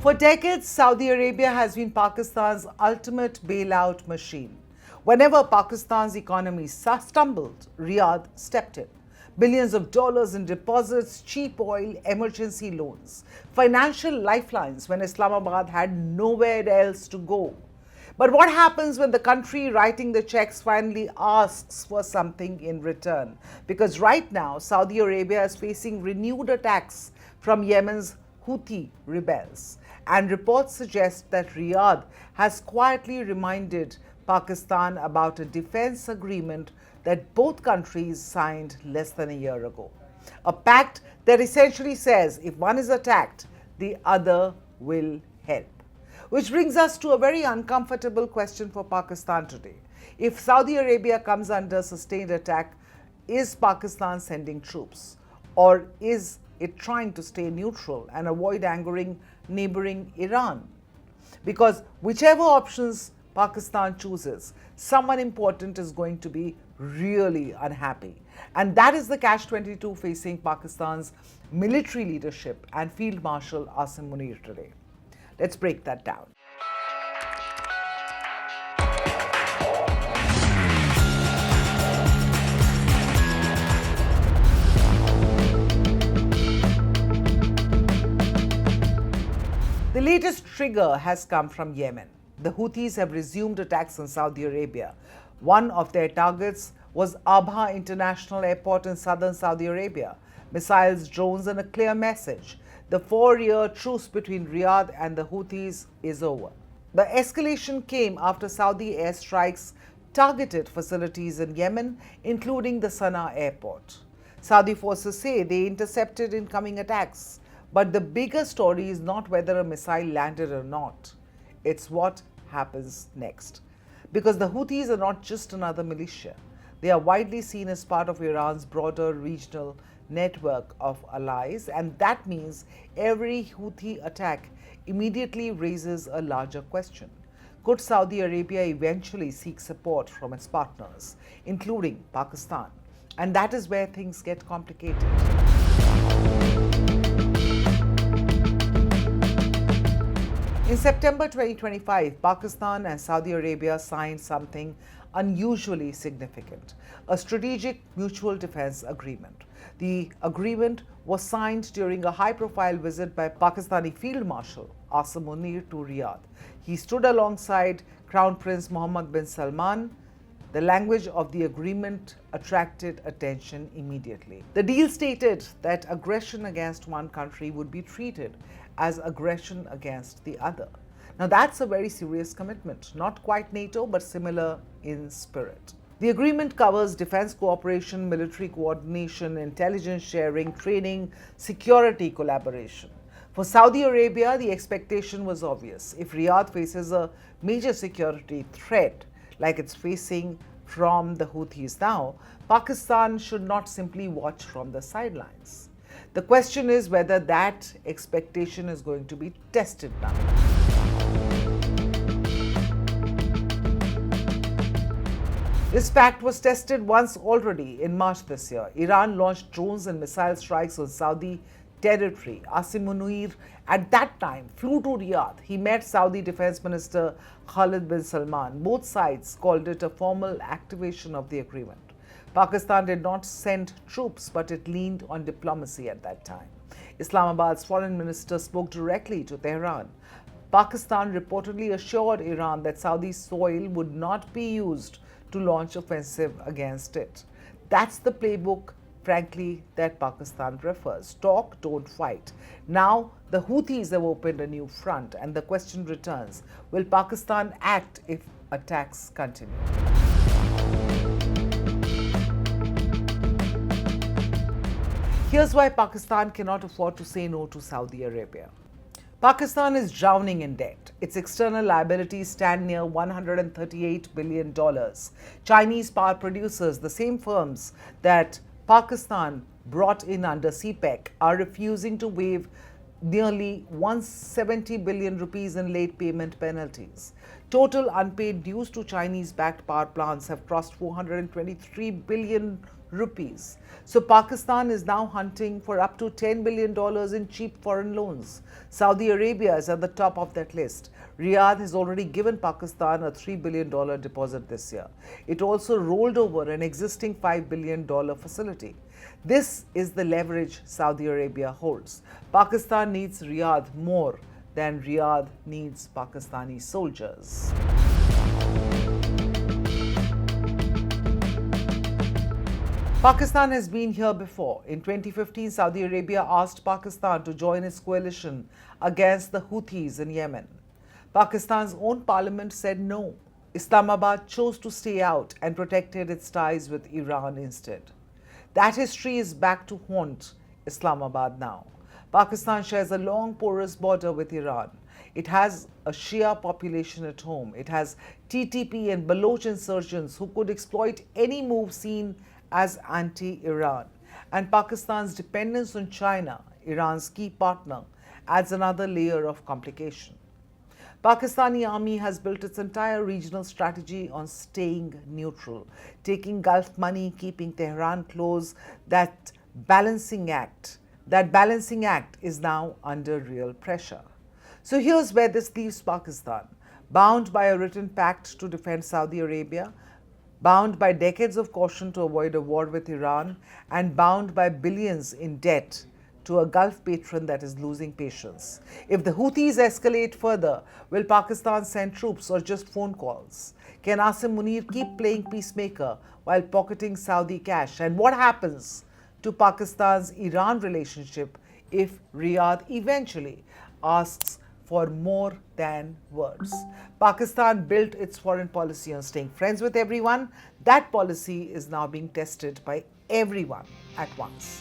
For decades, Saudi Arabia has been Pakistan's ultimate bailout machine. Whenever Pakistan's economy stumbled, Riyadh stepped in. Billions of dollars in deposits, cheap oil, emergency loans, financial lifelines when Islamabad had nowhere else to go. But what happens when the country writing the checks finally asks for something in return? Because right now, Saudi Arabia is facing renewed attacks from Yemen's Houthi rebels. And reports suggest that Riyadh has quietly reminded Pakistan about a defense agreement that both countries signed less than a year ago. A pact that essentially says if one is attacked, the other will help. Which brings us to a very uncomfortable question for Pakistan today. If Saudi Arabia comes under sustained attack, is Pakistan sending troops? Or is it trying to stay neutral and avoid angering neighboring Iran? Because whichever options Pakistan chooses, someone important is going to be really unhappy. And that is the catch-22 facing Pakistan's military leadership and Field Marshal Asim Munir today. Let's break that down. The latest trigger has come from Yemen. The Houthis have resumed attacks on Saudi Arabia. One of their targets was Abha International Airport in southern Saudi Arabia. Missiles, drones, and a clear message: the 4-year truce between Riyadh and the Houthis is over. The escalation came after Saudi airstrikes targeted facilities in Yemen, including the Sana'a airport. Saudi forces say they intercepted incoming attacks. But the bigger story is not whether a missile landed or not. It's what happens next. Because the Houthis are not just another militia. They are widely seen as part of Iran's broader regional network of allies, and that means every Houthi attack immediately raises a larger question. Could Saudi Arabia eventually seek support from its partners, including Pakistan? And that is where things get complicated. In September 2025, Pakistan and Saudi Arabia signed something unusually significant: a strategic mutual defense agreement. The agreement was signed during a high-profile visit by Pakistani Field Marshal Asim Munir to Riyadh. He stood alongside Crown Prince Mohammed bin Salman. The language of the agreement attracted attention immediately. The deal stated that aggression against one country would be treated as aggression against the other. Now that's a very serious commitment, not quite NATO, but similar in spirit. The agreement covers defense cooperation, military coordination, intelligence sharing, training, security collaboration. For Saudi Arabia, the expectation was obvious. If Riyadh faces a major security threat, like it's facing from the Houthis now, Pakistan should not simply watch from the sidelines. The question is whether that expectation is going to be tested now. This fact was tested once already in March this year. Iran launched drones and missile strikes on Saudi territory. Asim Munir at that time flew to Riyadh. He met Saudi Defense Minister Khalid bin Salman. Both sides called it a formal activation of the agreement. Pakistan did not send troops, but it leaned on diplomacy at that time. Islamabad's foreign minister spoke directly to Tehran. Pakistan reportedly assured Iran that Saudi soil would not be used to launch offensive against it. That's the playbook, frankly, that Pakistan prefers. Talk, don't fight. Now, the Houthis have opened a new front, and the question returns: will Pakistan act if attacks continue? Here's why Pakistan cannot afford to say no to Saudi Arabia. Pakistan is drowning in debt. Its external liabilities stand near $138 billion. Chinese power producers, the same firms that Pakistan brought in under cpec, are refusing to waive nearly 170 billion rupees in late payment penalties. Total unpaid dues to Chinese-backed power plants have crossed $423 billion rupees. So Pakistan is now hunting for up to $10 billion in cheap foreign loans. Saudi Arabia is at the top of that list. Riyadh has already given Pakistan a $3 billion deposit this year. It also rolled over an existing $5 billion facility. This is the leverage Saudi Arabia holds. Pakistan needs Riyadh more than Riyadh needs Pakistani soldiers. Pakistan has been here before. In 2015, Saudi Arabia asked Pakistan to join its coalition against the Houthis in Yemen. Pakistan's own parliament said no. Islamabad chose to stay out and protected its ties with Iran instead. That history is back to haunt Islamabad now. Pakistan shares a long, porous border with Iran. It has a Shia population at home. It has TTP and Baloch insurgents who could exploit any move seen as anti-Iran. And Pakistan's dependence on China, Iran's key partner, adds another layer of complication. Pakistani army has built its entire regional strategy on staying neutral, taking Gulf money, keeping Tehran close. That balancing act is now under real pressure. So here's where this leaves Pakistan, bound by a written pact to defend Saudi Arabia, bound by decades of caution to avoid a war with Iran, and bound by billions in debt to a Gulf patron that is losing patience. If the Houthis escalate further, will Pakistan send troops or just phone calls? Can Asim Munir keep playing peacemaker while pocketing Saudi cash? And what happens to Pakistan's Iran relationship if Riyadh eventually asks for more than words? Pakistan built its foreign policy on staying friends with everyone. That policy is now being tested by everyone at once.